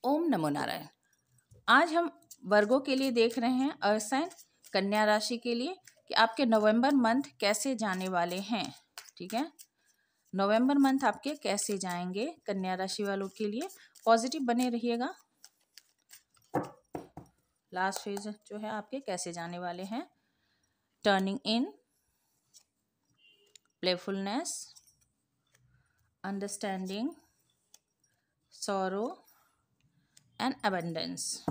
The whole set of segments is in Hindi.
ओम नमो नारायण। आज हम वर्गों के लिए देख रहे हैं, अर्थ साइन कन्या राशि के लिए कि आपके नवंबर मंथ कैसे जाने वाले हैं। ठीक है, नवंबर मंथ आपके कैसे जाएंगे कन्या राशि वालों के लिए। पॉजिटिव बने रहिएगा। लास्ट फेज जो है आपके कैसे जाने वाले हैं। Turning in, playfulness, understanding, sorrow and abundance,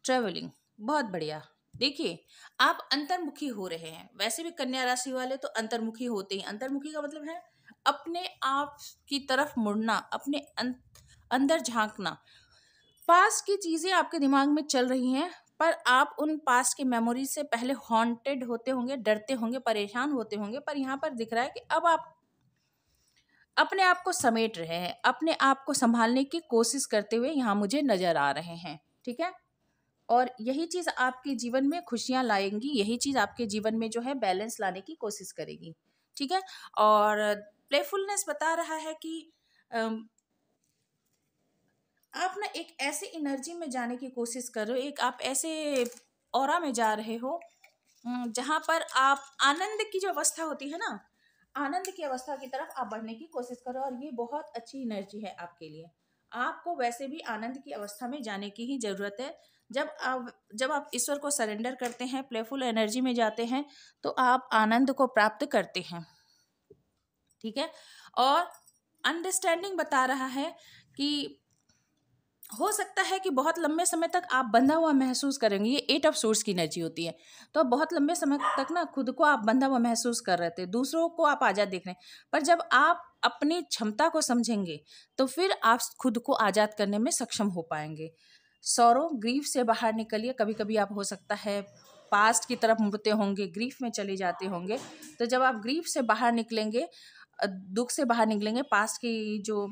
travelling. बहुत बढ़िया। देखिए, आप अंतर्मुखी हो रहे हैं। वैसे भी कन्या राशि वाले तो अंतर्मुखी होते ही। अंतर्मुखी का मतलब है अपने आप की तरफ मुड़ना, अपने अंदर झांकना। पास्ट की चीजें आपके दिमाग में चल रही हैं, पर आप उन पास्ट की मेमोरी से पहले हॉन्टेड होते होंगे, डरते होंगे, परेशान होते होंगे। पर यहाँ पर दिख रहा है कि अब आप अपने आप को समेट रहे हैं, अपने आप को संभालने की कोशिश करते हुए यहाँ मुझे नजर आ रहे हैं। ठीक है, और यही चीज आपके जीवन में खुशियां लाएंगी। यही चीज आपके जीवन में जो है बैलेंस लाने की कोशिश करेगी। ठीक है, और प्लेफुलनेस बता रहा है कि आप ना एक ऐसे एनर्जी में जाने की कोशिश कर रहे हो, एक आप ऐसे ऑरा में जा रहे हो जहां पर आप आनंद की जो अवस्था होती है ना, आनंद की अवस्था की तरफ आप बढ़ने की कोशिश करो। और ये बहुत अच्छी एनर्जी है आपके लिए। आपको वैसे भी आनंद की अवस्था में जाने की ही जरूरत है। जब आप ईश्वर को सरेंडर करते हैं, प्लेफुल एनर्जी में जाते हैं, तो आप आनंद को प्राप्त करते हैं। ठीक है, और अंडरस्टैंडिंग बता रहा है कि हो सकता है कि बहुत लंबे समय तक आप बंधा हुआ महसूस करेंगे। ये 8 ऑफ सोर्स की एनर्जी होती है। तो बहुत लंबे समय तक ना खुद को आप बंधा हुआ महसूस कर रहे थे, दूसरों को आप आज़ाद देख रहे हैं। पर जब आप अपनी क्षमता को समझेंगे तो फिर आप खुद को आज़ाद करने में सक्षम हो पाएंगे। सॉरो, ग्रीफ से बाहर निकलिए। कभी कभी आप हो सकता है पास्ट की तरफ मुड़ते होंगे, ग्रीफ में चले जाते होंगे। तो जब आप ग्रीफ से बाहर निकलेंगे, दुख से बाहर निकलेंगे, पास्ट की जो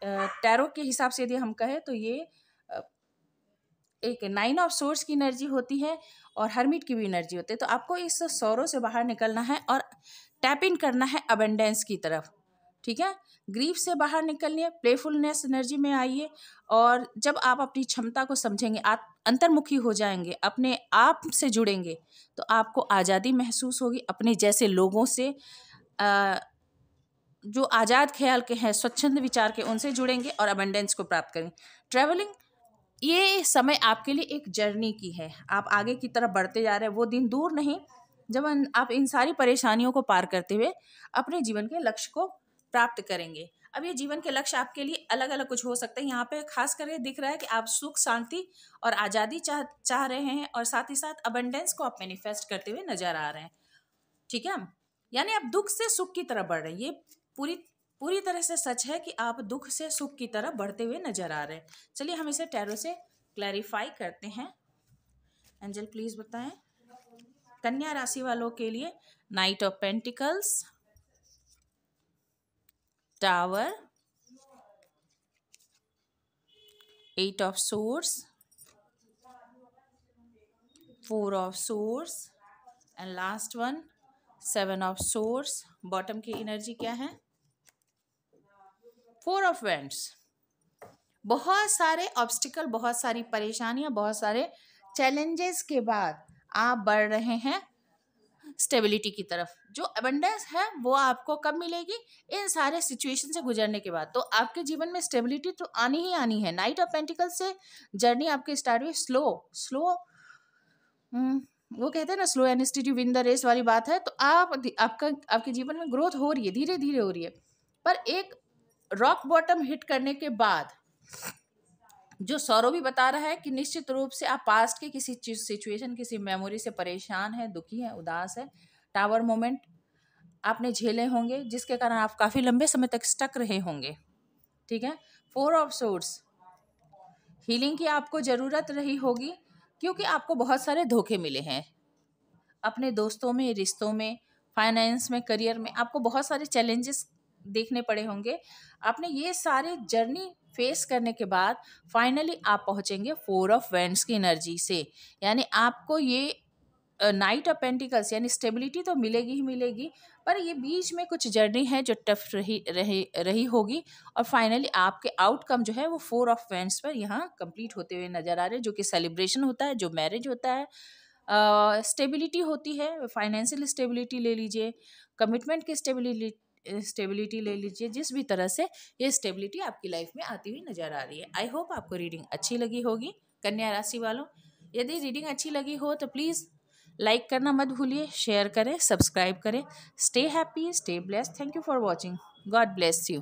टैरो के हिसाब से यदि हम कहें तो ये एक 9 ऑफ सोर्स की एनर्जी होती है और हर्मिट की भी एनर्जी होती है। तो आपको इस सौरों से बाहर निकलना है और टैप इन करना है अबंडेंस की तरफ। ठीक है, ग्रीफ से बाहर निकलिए, प्लेफुलनेस एनर्जी में आइए। और जब आप अपनी क्षमता को समझेंगे, आप अंतर्मुखी हो जाएंगे, अपने आप से जुड़ेंगे, तो आपको आज़ादी महसूस होगी। अपने जैसे लोगों से जो आज़ाद ख्याल के हैं, स्वच्छंद विचार के, उनसे जुड़ेंगे और अबंडेंस को प्राप्त करेंगे। ट्रैवलिंग, ये समय आपके लिए एक जर्नी की है। आप आगे की तरफ बढ़ते जा रहे हैं। वो दिन दूर नहीं जब आप इन सारी परेशानियों को पार करते हुए अपने जीवन के लक्ष्य को प्राप्त करेंगे। अब ये जीवन के लक्ष्य आपके लिए अलग अलग कुछ हो सकते हैं। यहाँ पे खास करके दिख रहा है कि आप सुख, शांति और आज़ादी चाह रहे हैं, और साथ ही साथ अबंडेंस को आप मैनिफेस्ट करते हुए नजर आ रहे हैं। ठीक है, यानी आप दुख से सुख की तरफ बढ़ रहे हैं। ये पूरी पूरी तरह से सच है कि आप दुख से सुख की तरफ बढ़ते हुए नजर आ रहे हैं। चलिए हम इसे टैरो से क्लैरिफाई करते हैं। एंजल प्लीज बताएं कन्या राशि वालों के लिए। Night of pentacles, tower, 8 of source, 4 of source and last one 7 of source. Bottom की एनर्जी क्या है? 4 ऑफ वेंट्स। बहुत सारे ऑब्स्टिकल, बहुत सारी परेशानियां, बहुत सारे चैलेंजेस के बाद आप बढ़ रहे हैं स्टेबिलिटी की तरफ। जो अबंडेंस है वो आपको कब मिलेगी? इन सारे सिचुएशन से गुजरने के बाद। तो आपके जीवन में स्टेबिलिटी तो आनी ही आनी है। नाइट ऑफ पेंटिकल से जर्नी आपकी स्टार्ट हुई स्लो स्लो। वो कहते हैं ना, slow and steady win the race वाली बात है। तो आपके जीवन में ग्रोथ हो रही है, धीरे धीरे हो रही है। पर एक रॉक बॉटम हिट करने के बाद जो सौरव भी बता रहा है कि निश्चित रूप से आप पास्ट के किसी चीज, सिचुएशन, किसी मेमोरी से परेशान है, दुखी है, उदास है। टावर मोमेंट आपने झेले होंगे, जिसके कारण आप काफी लंबे समय तक स्टक रहे होंगे। ठीक है, 4 ऑफ सोर्स, हीलिंग की आपको जरूरत रही होगी, क्योंकि आपको बहुत सारे धोखे मिले हैं अपने दोस्तों में, रिश्तों में, फाइनेंस में, करियर में। आपको बहुत सारे चैलेंजेस देखने पड़े होंगे। आपने ये सारे जर्नी फेस करने के बाद फाइनली आप पहुंचेंगे 4 ऑफ वेंट्स की एनर्जी से। यानी आपको ये नाइट ऑफ पेंटिकल्स यानी स्टेबिलिटी तो मिलेगी ही मिलेगी, पर ये बीच में कुछ जर्नी है जो टफ रही होगी, और फाइनली आपके आउटकम जो है वो 4 ऑफ वैंड्स पर यहाँ कंप्लीट होते हुए नजर आ रहे हैं, जो कि सेलिब्रेशन होता है, जो मैरिज होता है, स्टेबिलिटी होती है, फाइनेंशियल स्टेबिलिटी ले लीजिए, कमिटमेंट की स्टेबिलिटी ले लीजिए, जिस भी तरह से ये स्टेबिलिटी आपकी लाइफ में आती हुई नजर आ रही है। आई होप आपको रीडिंग अच्छी लगी होगी कन्या राशि वालों। यदि रीडिंग अच्छी लगी हो तो प्लीज़ लाइक करना मत भूलिए, शेयर करें, सब्सक्राइब करें। Stay happy, stay blessed. Thank you for watching. God bless you.